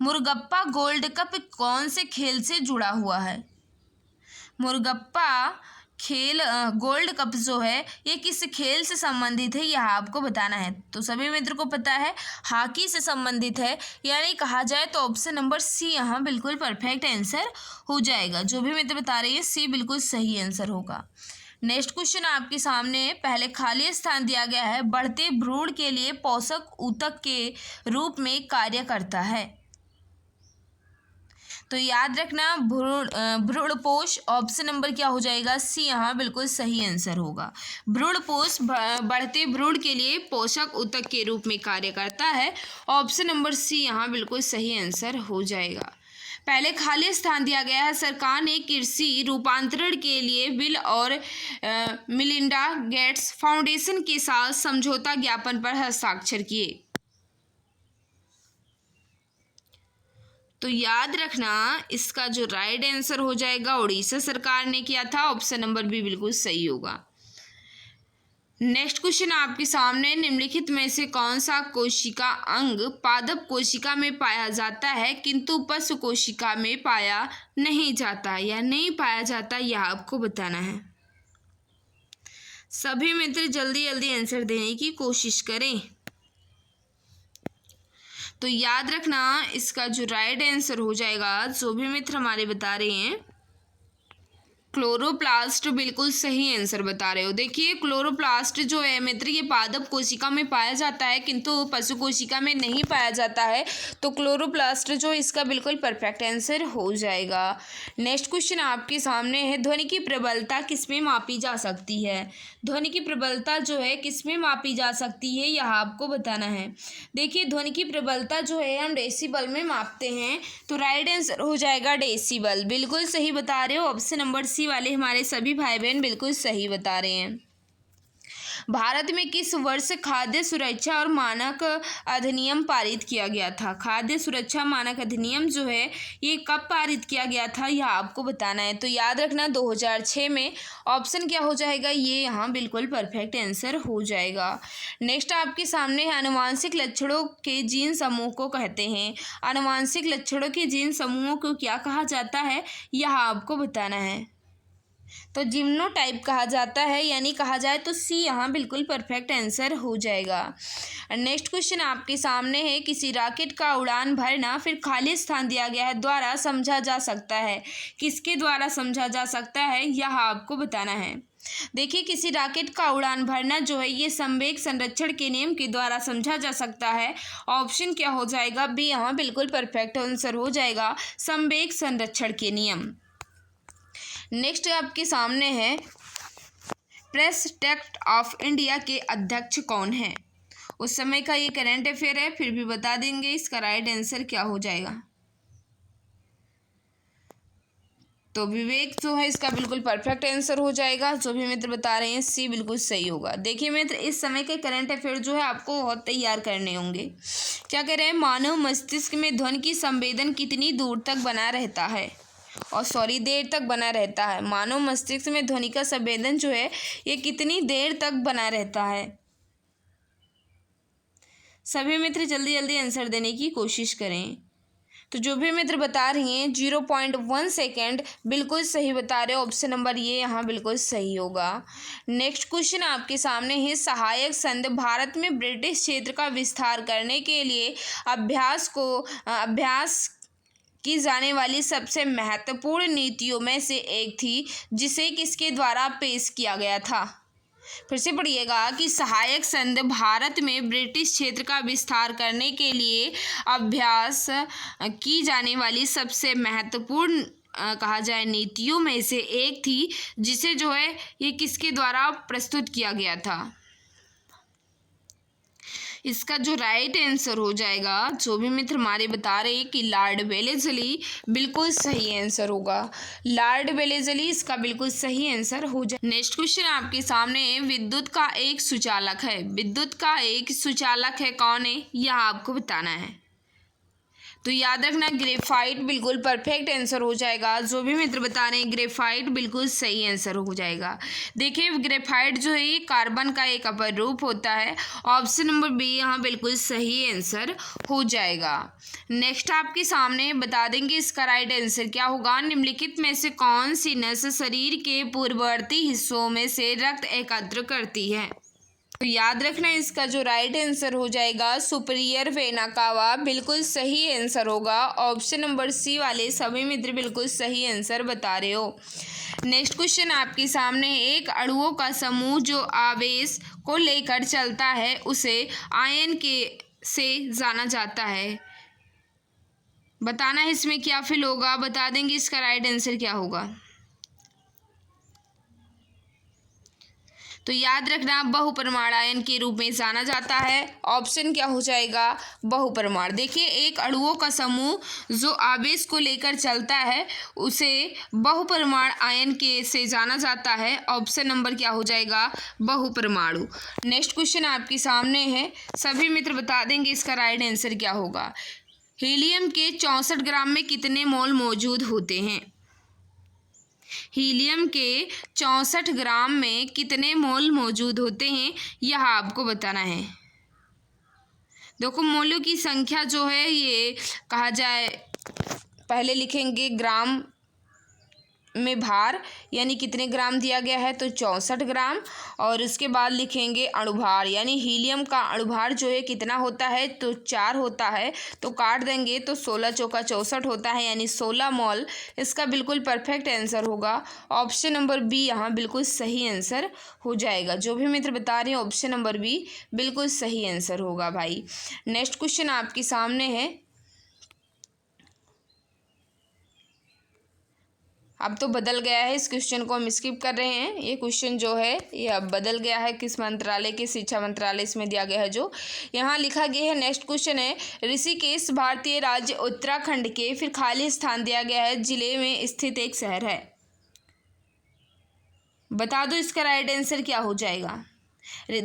मुरगप्पा गोल्ड कप कौन से खेल से जुड़ा हुआ है? मुरगप्पा खेल गोल्ड कप जो है ये किस खेल से संबंधित है, यह आपको बताना है। तो सभी मित्र को पता है हॉकी से संबंधित है, यानी कहा जाए तो ऑप्शन नंबर सी यहाँ बिल्कुल परफेक्ट आंसर हो जाएगा। जो भी मित्र बता रही है सी बिल्कुल सही आंसर होगा। नेक्स्ट क्वेश्चन आपके सामने, पहले खाली स्थान दिया गया है, बढ़ते भ्रूण के लिए पोषक ऊतक के रूप में कार्य करता है। तो याद रखना भ्रूणपोष, ऑप्शन नंबर क्या हो जाएगा? सी यहाँ बिल्कुल सही आंसर होगा। भ्रूणपोष बढ़ते भ्रूण के लिए पोषक ऊतक के रूप में कार्य करता है। ऑप्शन नंबर सी यहाँ बिल्कुल सही आंसर हो जाएगा। पहले खाली स्थान दिया गया है, सरकार ने कृषि रूपांतरण के लिए बिल और मिलिंडा गेट्स फाउंडेशन के साथ समझौता ज्ञापन पर हस्ताक्षर किए। तो याद रखना इसका जो राइट आंसर हो जाएगा उड़ीसा सरकार ने किया था। ऑप्शन नंबर बी बिल्कुल सही होगा। नेक्स्ट क्वेश्चन आपके सामने, निम्नलिखित में से कौन सा कोशिका अंग पादप कोशिका में पाया जाता है किंतु पशु कोशिका में पाया नहीं जाता या नहीं पाया जाता, यह आपको बताना है। सभी मित्र जल्दी जल्दी आंसर देने की कोशिश करें। तो याद रखना इसका जो राइट आंसर हो जाएगा, जो भी मित्र हमारे बता रहे हैं क्लोरोप्लास्ट, बिल्कुल सही आंसर बता रहे हो। देखिए क्लोरोप्लास्ट जो है मित्र ये पादप कोशिका में पाया जाता है किंतु पशु कोशिका में नहीं पाया जाता है। तो क्लोरोप्लास्ट जो इसका बिल्कुल परफेक्ट आंसर हो जाएगा। नेक्स्ट क्वेश्चन आपके सामने है, ध्वनि की प्रबलता किसमें मापी जा सकती है? ध्वनि की प्रबलता जो है किसमें मापी जा सकती है, यह आपको बताना है। देखिए ध्वनि की प्रबलता जो है हम डेसिबल में मापते हैं, तो राइट आंसर हो जाएगा डेसिबल, बिल्कुल सही बता रहे हो। ऑप्शन नंबर सी वाले हमारे सभी भाई बहन बिल्कुल सही बता रहे हैं। भारत में किस वर्ष खाद्य सुरक्षा और मानक अधिनियम पारित किया गया था? खाद्य सुरक्षा मानक अधिनियम जो है ये कब पारित किया गया था, यह आपको बताना है। तो याद रखना 2006 में। ऑप्शन क्या हो जाएगा? ये यहाँ बिल्कुल परफेक्ट आंसर हो जाएगा। नेक्स्ट आपके सामने है, आनुवांशिक लक्षणों के जीन समूह को कहते हैं। आनुवांशिक लक्षणों के जीन समूहों को क्या कहा जाता है, यह आपको बताना है। तो जिम्नोटाइप कहा जाता है, यानी कहा जाए तो सी यहाँ बिल्कुल परफेक्ट आंसर हो जाएगा। नेक्स्ट क्वेश्चन आपके सामने है, किसी रॉकेट का उड़ान भरना फिर खाली स्थान दिया गया है द्वारा समझा जा सकता है, किसके द्वारा समझा जा सकता है, यह आपको बताना है। देखिए किसी रॉकेट का उड़ान भरना जो है ये संवेग संरक्षण के नियम के द्वारा समझा जा सकता है। ऑप्शन क्या हो जाएगा? बी यहाँ बिल्कुल परफेक्ट आंसर हो जाएगा, संवेग संरक्षण के नियम। नेक्स्ट आपके सामने है प्रेस ट्रस्ट ऑफ इंडिया के अध्यक्ष कौन है। उस समय का ये करंट अफेयर है, फिर भी बता देंगे। इसका राइट आंसर क्या हो जाएगा। तो विवेक जो है इसका बिल्कुल परफेक्ट आंसर हो जाएगा। जो भी मित्र बता रहे हैं सी बिल्कुल सही होगा। देखिए मित्र, इस समय के करंट अफेयर जो है आपको बहुत तैयार करने होंगे। क्या कह रहे हैं, मानव मस्तिष्क में ध्वनि की संवेदन कितनी दूर तक बना रहता है, और देर तक बना रहता है। मानव मस्तिष्क में ध्वनि का संवेदन जो है ये कितनी देर तक बना रहता है। सभी मित्र जल्दी जल्दी आंसर देने की कोशिश करें। तो जो भी मित्र बता रही हैं 0.1 सेकेंड बिल्कुल सही बता रहे हो। ऑप्शन नंबर ये यहाँ बिल्कुल सही होगा। नेक्स्ट क्वेश्चन आपके सामने है, सहायक संघ भारत में ब्रिटिश क्षेत्र का विस्तार करने के लिए अभ्यास की जाने वाली सबसे महत्वपूर्ण नीतियों में से एक थी, जिसे किसके द्वारा पेश किया गया था। फिर से पढ़िएगा कि सहायक संघ भारत में ब्रिटिश क्षेत्र का विस्तार करने के लिए अभ्यास की जाने वाली सबसे महत्वपूर्ण कहा जाए नीतियों में से एक थी, जिसे जो है ये किसके द्वारा प्रस्तुत किया गया था। इसका जो राइट आंसर हो जाएगा, जो भी मित्र हमारे बता रहे हैं कि लॉर्ड वेलेस्ली, बिल्कुल सही आंसर होगा। लॉर्ड वेलेस्ली इसका बिल्कुल सही आंसर हो जाए। नेक्स्ट क्वेश्चन आपके सामने, विद्युत का एक सुचालक है। विद्युत का एक सुचालक है, कौन है यह आपको बताना है। तो याद रखना ग्रेफाइट बिल्कुल परफेक्ट आंसर हो जाएगा। जो भी मित्र बता रहे हैं ग्रेफाइट बिल्कुल सही आंसर हो जाएगा। देखिए ग्रेफाइट जो है ये कार्बन का एक अपर रूप होता है। ऑप्शन नंबर बी यहाँ बिल्कुल सही आंसर हो जाएगा। नेक्स्ट आपके सामने बता देंगे इसका राइट आंसर क्या होगा। निम्नलिखित में से कौन सी नस शरीर के पूर्ववर्ती हिस्सों में से रक्त एकत्र करती है। तो याद रखना इसका जो राइट आंसर हो जाएगा सुपीरियर वेना कावा, बिल्कुल सही आंसर होगा। ऑप्शन नंबर सी वाले सभी मित्र बिल्कुल सही आंसर बता रहे हो। नेक्स्ट क्वेश्चन आपके सामने, एक अणुओं का समूह जो आवेश को लेकर चलता है उसे आयन के से जाना जाता है। बताना है इसमें क्या फिल होगा, बता देंगे इसका राइट आंसर क्या होगा। तो याद रखना बहुपरमाणु आयन के रूप में जाना जाता है। ऑप्शन क्या हो जाएगा, बहुपरमाणु। देखिए एक अणुओं का समूह जो आवेश को लेकर चलता है उसे बहुपरमाणु आयन के से जाना जाता है। ऑप्शन नंबर क्या हो जाएगा, बहुपरमाणु। नेक्स्ट क्वेश्चन आपके सामने है, सभी मित्र बता देंगे इसका राइट आंसर क्या होगा। हीलियम के 64 ग्राम में कितने मोल मौजूद होते हैं। हीलियम के 64 ग्राम में कितने मोल मौजूद होते हैं यह आपको बताना है। देखो मोलों की संख्या जो है ये कहा जाए, पहले लिखेंगे ग्राम में भार यानी कितने ग्राम दिया गया है तो 64 ग्राम, और उसके बाद लिखेंगे अणुभार यानी हीलियम का अणुभार जो है कितना होता है तो 4 होता है। तो काट देंगे तो 16 चौका 64 होता है यानी 16 मोल। इसका बिल्कुल परफेक्ट आंसर होगा। ऑप्शन नंबर बी यहाँ बिल्कुल सही आंसर हो जाएगा। जो भी मित्र बता रहे हैं ऑप्शन नंबर बी बिल्कुल सही आंसर होगा भाई। नेक्स्ट क्वेश्चन आपके सामने है, अब तो बदल गया है, इस क्वेश्चन को हम स्किप कर रहे हैं। ये क्वेश्चन जो है ये अब बदल गया है, किस मंत्रालय के, शिक्षा मंत्रालय इसमें दिया गया है। जो यहाँ लिखा गया है नेक्स्ट क्वेश्चन है, ऋषिकेश भारतीय राज्य उत्तराखंड के, फिर खाली स्थान दिया गया है, जिले में स्थित एक शहर है। बता दो इसका राइट आंसर क्या हो जाएगा।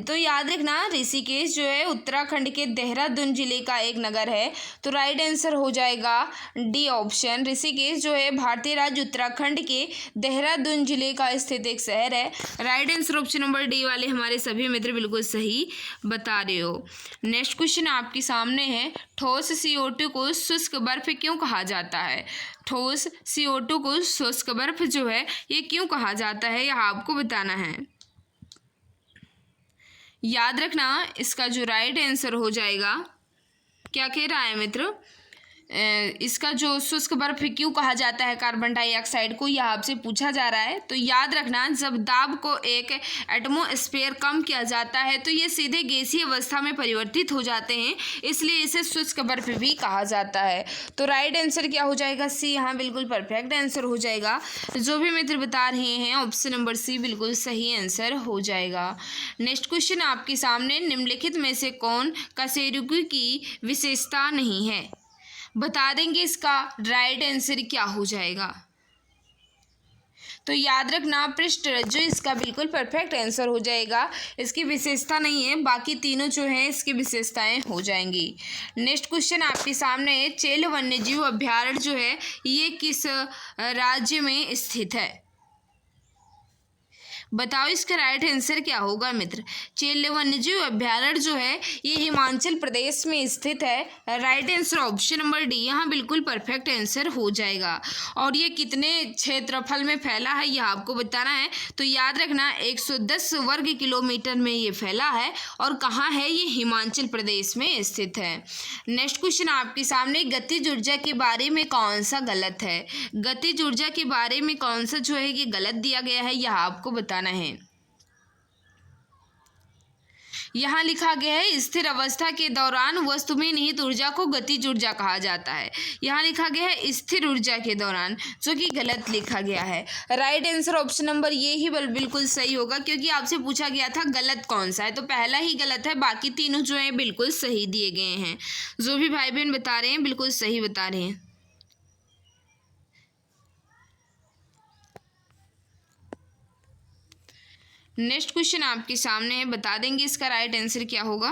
तो याद रखना ऋषिकेश जो है उत्तराखंड के देहरादून जिले का एक नगर है। तो राइट आंसर हो जाएगा डी ऑप्शन। ऋषिकेश जो है भारतीय राज्य उत्तराखंड के देहरादून जिले का स्थित एक शहर है। Right answer option number D वाले हमारे सभी मित्र बिल्कुल सही बता रहे हो। नेक्स्ट क्वेश्चन आपके सामने है, ठोस CO2 को शुष्क बर्फ क्यों कहा जाता है। ठोस CO2 को शुष्क बर्फ जो है ये क्यों कहा जाता है यह आपको बताना है। याद रखना इसका जो राइट आंसर हो जाएगा, क्या कह रहा है मित्र, इसका जो शुष्क बर्फ क्यों कहा जाता है कार्बन डाइऑक्साइड को, यह आपसे पूछा जा रहा है। तो याद रखना, जब दाब को एक एटमॉस्फेयर कम किया जाता है तो ये सीधे गैसीय अवस्था में परिवर्तित हो जाते हैं, इसलिए इसे शुष्क बर्फ भी कहा जाता है। तो राइट आंसर क्या हो जाएगा? सी। यहाँ बिल्कुल परफेक्ट आंसर हो जाएगा। जो भी मित्र बता रहे हैं ऑप्शन नंबर सी बिल्कुल सही आंसर हो जाएगा। नेक्स्ट क्वेश्चन आपके सामने, निम्नलिखित में से कौन कशेरुकी की विशेषता नहीं है? बता देंगे इसका राइट आंसर क्या हो जाएगा। तो याद रखना, पृष्ठरज्जु इसका बिल्कुल परफेक्ट आंसर हो जाएगा। इसकी विशेषता नहीं है, बाकी तीनों जो है इसकी विशेषताएं हो जाएंगी। नेक्स्ट क्वेश्चन आपके सामने है, चेल वन्यजीव अभ्यारण्य जो है ये किस राज्य में स्थित है? बताओ इसका राइट आंसर क्या होगा मित्र। चेल वन्यजीव अभ्यारण्य जो है ये हिमाचल प्रदेश में स्थित है। Right answer option number D यहाँ बिल्कुल परफेक्ट आंसर हो जाएगा। और ये कितने क्षेत्रफल में फैला है यह आपको बताना है। तो याद रखना 110 वर्ग किलोमीटर में ये फैला है और कहाँ है ये? हिमाचल प्रदेश में स्थित है। नेक्स्ट क्वेश्चन आपके सामने, गतिज ऊर्जा के बारे में कौन सा गलत है? गतिज ऊर्जा के बारे में कौन सा जो है ये गलत दिया गया है यह आपको बताना है। यहाँ लिखा गया है, स्थिर अवस्था के दौरान वस्तु में निहित ऊर्जा को गतिज ऊर्जा कहा जाता है। यहाँ लिखा गया है स्थिर ऊर्जा के दौरान, जो कि गलत लिखा गया है। राइट आंसर ऑप्शन नंबर ये ही बिल्कुल सही होगा, क्योंकि आपसे पूछा गया था गलत कौन सा है, तो पहला ही गलत है, बाकी तीनों जो है बिल्कुल सही दिए गए हैं। जो भी भाई बहन बता रहे हैं बिल्कुल सही बता रहे हैं। नेक्स्ट क्वेश्चन आपके सामने है, बता देंगे इसका राइट आंसर क्या होगा।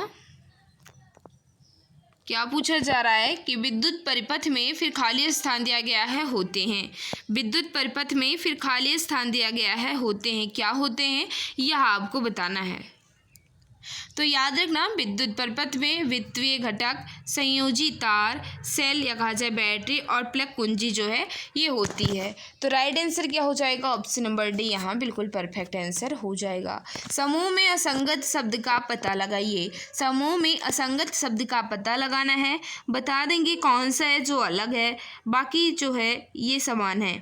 क्या पूछा जा रहा है कि विद्युत परिपथ में फिर खाली स्थान दिया गया है होते हैं। विद्युत परिपथ में फिर खाली स्थान दिया गया है होते हैं, क्या होते हैं यह आपको बताना है। तो याद रखना, विद्युत परिपथ में विद्युतीय घटक, संयोजी तार, सेल या कहा जाए बैटरी और प्लग कुंजी जो है ये होती है। तो राइट आंसर क्या हो जाएगा? ऑप्शन नंबर डी यहाँ बिल्कुल परफेक्ट आंसर हो जाएगा। समूह में असंगत शब्द का पता लगाइए। समूह में असंगत शब्द का पता लगाना है। बता देंगे कौन सा है जो अलग है, बाकी जो है ये समान है।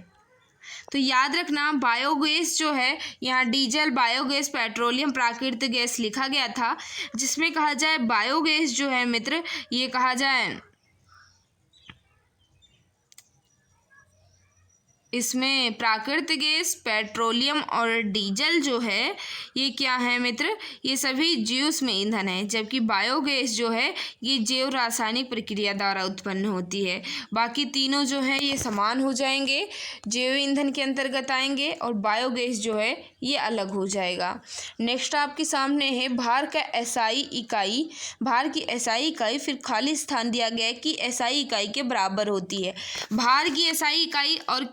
तो याद रखना, बायोगैस जो है यहाँ डीजल, बायोगैस, पेट्रोलियम, प्राकृतिक गैस लिखा गया था, जिसमें कहा जाए बायोगैस जो है मित्र ये कहा जाए, इसमें प्राकृतिक गैस, पेट्रोलियम और डीजल जो है ये क्या है मित्र, ये सभी जीवाश्म में ईंधन है, जबकि बायोगैस जो है ये जैव रासायनिक प्रक्रिया द्वारा उत्पन्न होती है। बाकी तीनों जो है ये समान हो जाएंगे, जैव ईंधन के अंतर्गत आएंगे, और बायोगैस जो है ये अलग हो जाएगा। नेक्स्ट आपके सामने है, भार का एसआई इकाई। भार की एसआई इकाई फिर खाली स्थान दिया गया है कि एसआई इकाई के बराबर होती है। भार की एसआई इकाई और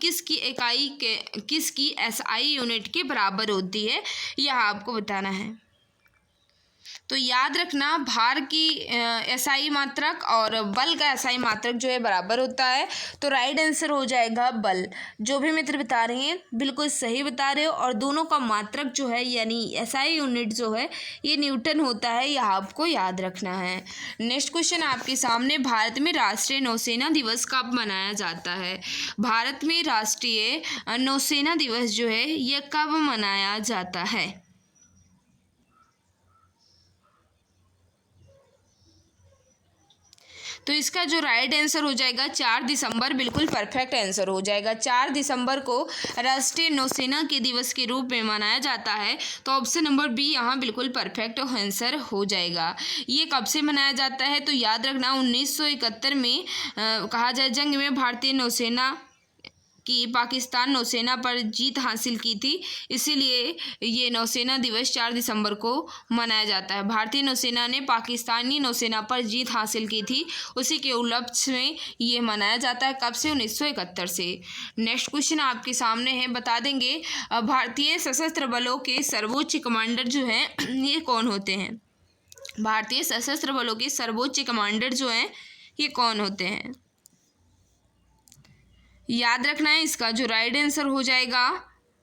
किसकी एसआई यूनिट के बराबर होती है यह आपको बताना है। तो याद रखना, भार की एसआई मात्रक और बल का एसआई मात्रक जो है बराबर होता है। तो राइट आंसर हो जाएगा बल। जो भी मित्र बता रहे हैं बिल्कुल सही बता रहे हो, और दोनों का मात्रक जो है यानी एसआई यूनिट जो है ये न्यूटन होता है, यह आपको याद रखना है। नेक्स्ट क्वेश्चन आपके सामने, भारत में राष्ट्रीय नौसेना दिवस कब मनाया जाता है? भारत में राष्ट्रीय नौसेना दिवस जो है यह कब मनाया जाता है? तो इसका जो राइट आंसर हो जाएगा 4 दिसंबर, बिल्कुल परफेक्ट आंसर हो जाएगा। 4 दिसंबर को राष्ट्रीय नौसेना के दिवस के रूप में मनाया जाता है। तो ऑप्शन नंबर बी यहाँ बिल्कुल परफेक्ट आंसर हो जाएगा। ये कब से मनाया जाता है? तो याद रखना 1971 में कहा जाए जंग में भारतीय नौसेना कि पाकिस्तान नौसेना पर जीत हासिल की थी, इसीलिए ये नौसेना दिवस 4 दिसंबर को मनाया जाता है। भारतीय नौसेना ने पाकिस्तानी नौसेना पर जीत हासिल की थी, उसी के उपलक्ष्य में ये मनाया जाता है। कब से? 1971 से। नेक्स्ट क्वेश्चन आपके सामने है, बता देंगे भारतीय सशस्त्र बलों के सर्वोच्च कमांडर जो हैं ये कौन होते हैं? भारतीय सशस्त्र बलों के सर्वोच्च कमांडर जो हैं ये कौन होते हैं? याद रखना है, इसका जो राइट आंसर हो जाएगा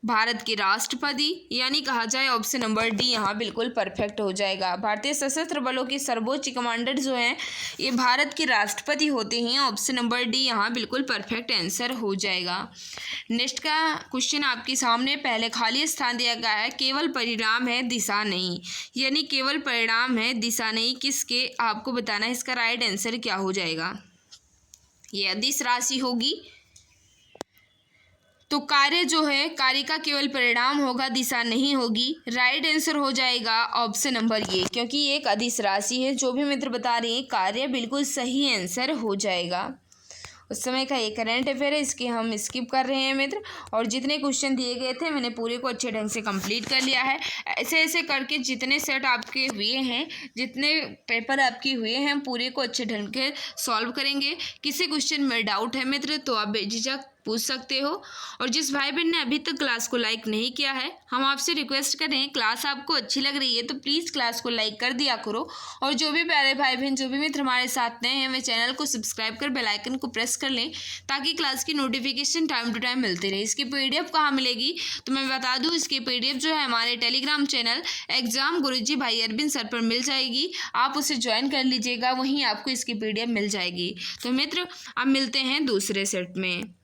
भारत के राष्ट्रपति, यानी कहा जाए ऑप्शन नंबर डी यहाँ बिल्कुल परफेक्ट हो जाएगा। भारतीय सशस्त्र बलों के सर्वोच्च कमांडर जो हैं ये भारत के राष्ट्रपति होते हैं। ऑप्शन नंबर डी यहाँ बिल्कुल परफेक्ट आंसर हो जाएगा। नेक्स्ट का क्वेश्चन आपके सामने, पहले खाली स्थान दिया गया है, केवल परिणाम है दिशा नहीं, यानी केवल परिणाम है दिशा नहीं, किसके आपको बताना है, इसका राइट आंसर क्या हो जाएगा। ये अदिश राशि होगी, तो कार्य जो है, कार्य का केवल परिणाम होगा, दिशा नहीं होगी। राइट आंसर हो जाएगा ऑप्शन नंबर ये, क्योंकि ये एक अदिश राशि है। जो भी मित्र बता रहे हैं कार्य, बिल्कुल सही आंसर हो जाएगा। उस समय का ये करंट अफेयर है, इसके हम स्किप कर रहे हैं मित्र। और जितने क्वेश्चन दिए गए थे मैंने पूरे को अच्छे ढंग से कंप्लीट कर लिया है। ऐसे ऐसे करके जितने सेट आपके हुए हैं, जितने पेपर आपके हुए हैं, पूरे को अच्छे ढंग से सॉल्व करेंगे। किसी क्वेश्चन में डाउट है मित्र तो आप बेझिझक पूछ सकते हो। और जिस भाई बहन ने अभी तक क्लास को लाइक नहीं किया है, हम आपसे रिक्वेस्ट करें, क्लास आपको अच्छी लग रही है तो प्लीज़ क्लास को लाइक कर दिया करो। और जो भी प्यारे भाई बहन, जो भी मित्र हमारे साथ नए हैं, वे चैनल को सब्सक्राइब कर बेल आइकन को प्रेस कर लें, ताकि क्लास की नोटिफिकेशन टाइम टू टाइम मिलती रहे। इसकी PDF कहाँ मिलेगी तो मैं बता दूँ, इसकी PDF जो है हमारे टेलीग्राम चैनल एग्जाम गुरुजी भाई अरविंद सर पर मिल जाएगी। आप उसे ज्वाइन कर लीजिएगा, वहीं आपको इसकी PDF मिल जाएगी। तो मित्र अब मिलते हैं दूसरे सेट में।